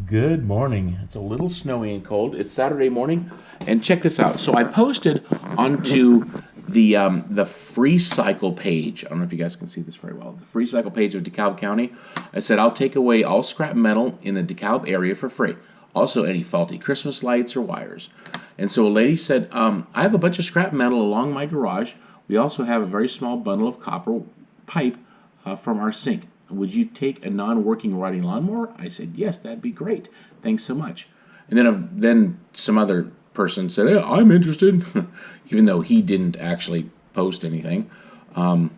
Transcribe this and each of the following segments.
Good morning. It's a little snowy and cold. It's Saturday morning, and check this out. So I posted onto the FreeCycle page. I don't know if you guys can see this very well. The FreeCycle page of DeKalb County. I said I'll take away all scrap metal in the DeKalb area for free. Also, any faulty Christmas lights or wires. And so a lady said, I have a bunch of scrap metal along my garage. We also have a very small bundle of copper pipe from our sink. Would you take a non-working riding lawnmower? I said, yes, that'd be great. Thanks so much. And then some other person said, yeah, I'm interested, even though he didn't actually post anything. And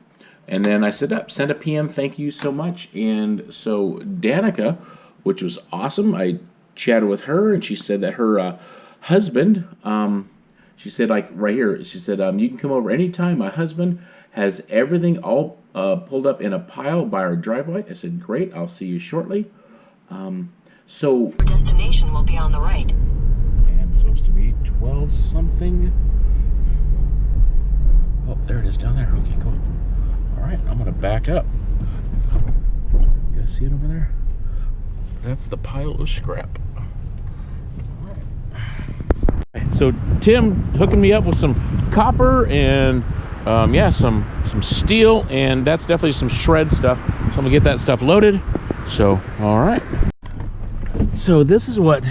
then I said, send a PM, thank you so much. And so Danica, which was awesome, I chatted with her, and she said that her husband, she said, like right here, she said, you can come over anytime. My husband has everything all pulled up in a pile by our driveway. I said, great, I'll see you shortly. So your destination will be on the right. And it's supposed to be 12 something. Oh, there it is down there. Okay, cool. All right, I'm gonna back up. You guys see it over there? That's the pile of scrap. All right. So Tim hooking me up with some copper and yeah, some steel, and that's definitely some shred stuff. So I'm gonna get that stuff loaded. So, all right. So this is what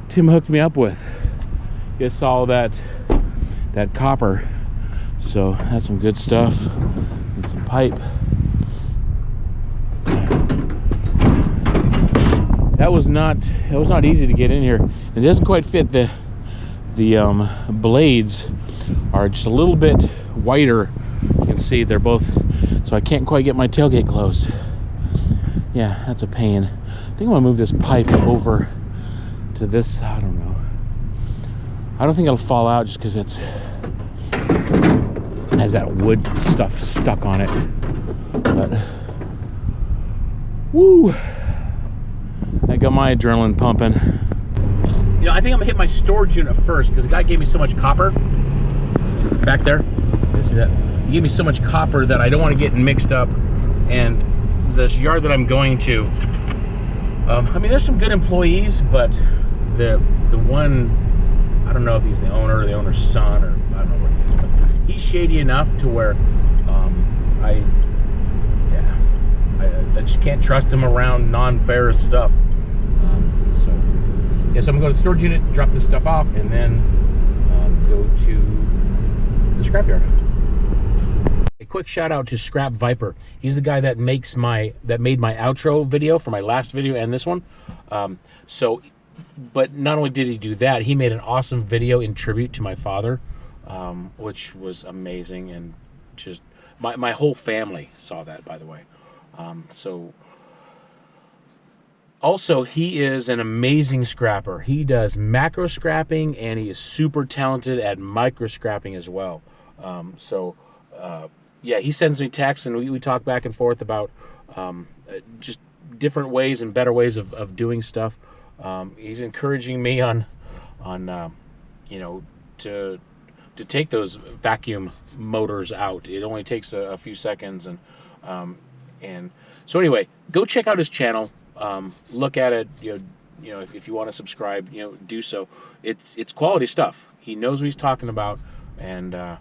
Tim hooked me up with. You guys saw that copper. So that's some good stuff. And some pipe. That was not easy to get in here. It doesn't quite fit. The blades are just a little bit wider. You can see they're both, so I can't quite get my tailgate closed. Yeah, that's a pain. I think I'm gonna move this pipe over to this. I don't know. I don't think it'll fall out just because it has that wood stuff stuck on it. But woo! I got my adrenaline pumping. You know, I think I'm gonna hit my storage unit first because the guy gave me so much copper back there. You see that? He gave me so much copper that I don't want to get mixed up. And the yard that I'm going to, I mean, there's some good employees, but the one, I don't know if he's the owner or the owner's son, or I don't know what he is, but he's shady enough to where I just can't trust him around non-ferrous stuff. So yeah, so I'm gonna go to the storage unit, drop this stuff off, and then go to the scrapyard. A quick shout out to Scrap Viper. He's the guy that made my outro video for my last video and this one. But not only did he do that, he made an awesome video in tribute to my father, which was amazing, and just my whole family saw that, by the way. So also, he is an amazing scrapper. He does macro scrapping, and he is super talented at micro scrapping as well. Yeah, he sends me texts, and we talk back and forth about just different ways and better ways of doing stuff. He's encouraging me on you know, to take those vacuum motors out. It only takes a few seconds, and so anyway, go check out his channel. Look at it. You know, if you want to subscribe, you know, do so. It's quality stuff. He knows what he's talking about, and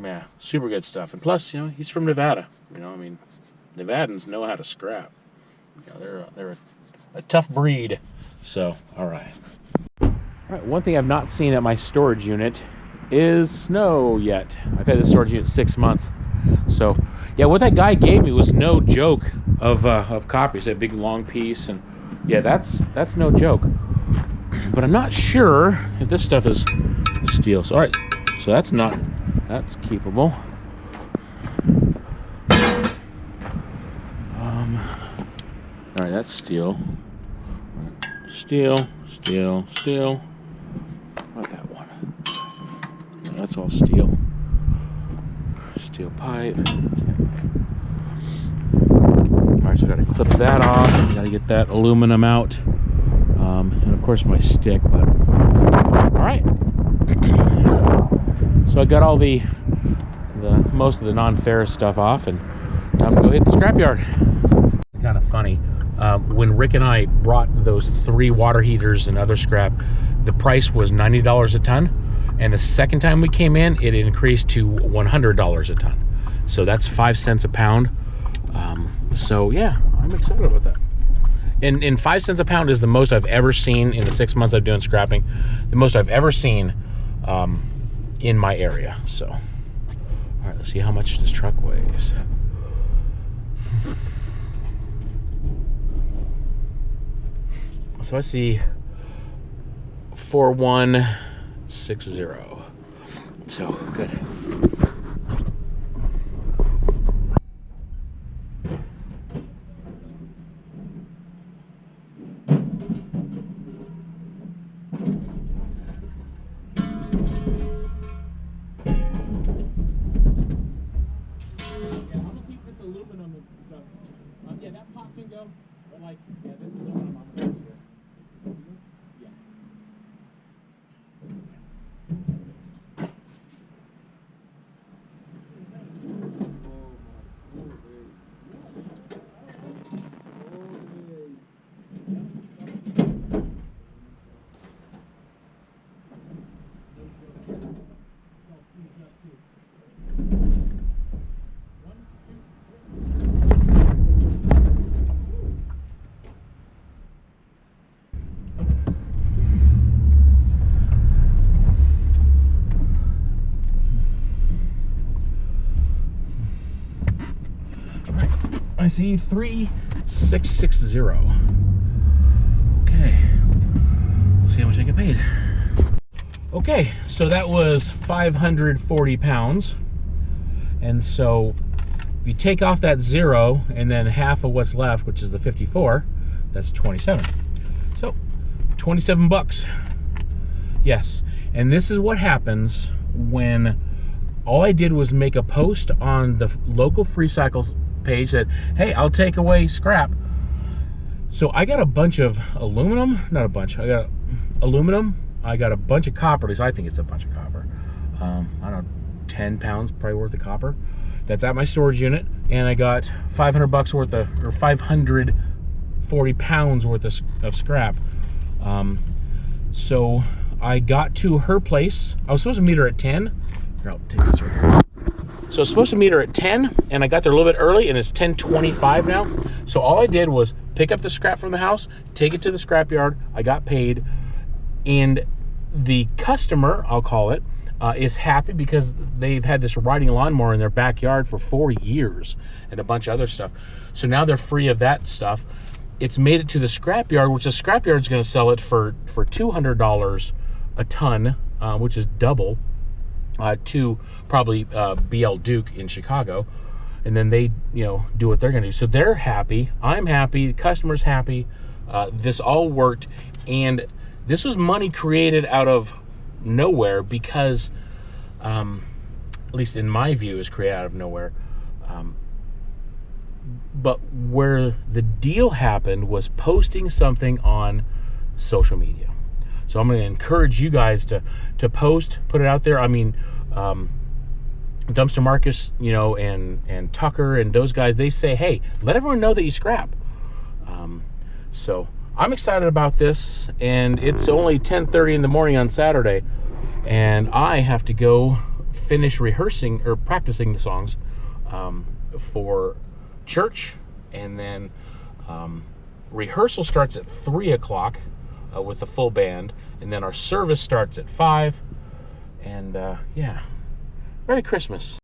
yeah, super good stuff. And plus, you know, he's from Nevada. You know, I mean, Nevadans know how to scrap. You know, they're a tough breed. So, all right. All right. One thing I've not seen at my storage unit is snow yet. I've had this storage unit 6 months. So, yeah, what that guy gave me was no joke of copper. He said a big long piece, and yeah, that's no joke. But I'm not sure if this stuff is steel. So, all right, so that's keepable. All right, that's steel. Steel. Not that one. No, that's all steel. Steel pipe. All right, so I got to clip that off. Got to get that aluminum out, and of course my stick. But all right. So I got all the most of the non-ferrous stuff off, and time to go hit the scrapyard. Kind of funny. when Rick and I brought those 3 water heaters and other scrap, the price was $90 a ton. And the second time we came in, it increased to $100 a ton. So that's 5 cents a pound. So yeah, I'm excited about that. And 5 cents a pound is the most I've ever seen in the 6 months I've been doing scrapping. The most I've ever seen in my area. So, all right, let's see how much this truck weighs. So I see 4160. So good. Yeah, that pot can go, but like, yeah, this is aluminum on the back here. Yeah. I see 3660. Okay, let's see how much I get paid. Okay, so that was 540 pounds. And so if you take off that 0 and then half of what's left, which is the 54, that's 27. So 27 bucks. Yes, and this is what happens when all I did was make a post on the local FreeCycle page that, hey, I'll take away scrap. So I got a bunch of aluminum, not a bunch, I got aluminum, I got a bunch of copper, at least I think it's a bunch of copper. I don't know, 10 pounds probably worth of copper. That's at my storage unit, and I got 500 bucks worth of, or 540 pounds worth of scrap. So I got to her place. I was supposed to meet her at 10. Here, I'll take this right here. So I was supposed to meet her at 10, and I got there a little bit early, and it's 10:25 now. So all I did was pick up the scrap from the house, take it to the scrapyard. I got paid, and the customer, I'll call it, is happy because they've had this riding lawnmower in their backyard for 4 years and a bunch of other stuff. So now they're free of that stuff. It's made it to the scrapyard, which the scrapyard is going to sell it for $200 a ton, which is double. To probably BL Duke in Chicago, and then they, do what they're going to do. So they're happy, I'm happy, the customer's happy. This all worked, and this was money created out of nowhere because, at least in my view, is created out of nowhere. But where the deal happened was posting something on social media. So I'm going to encourage you guys to post, put it out there. I mean, Dumpster Marcus, and Tucker and those guys, they say, hey, let everyone know that you scrap. So I'm excited about this, and it's only 10:30 in the morning on Saturday, and I have to go finish rehearsing or practicing the songs for church, and then rehearsal starts at 3 o'clock. With the full band, and then our service starts at 5, and yeah, Merry Christmas.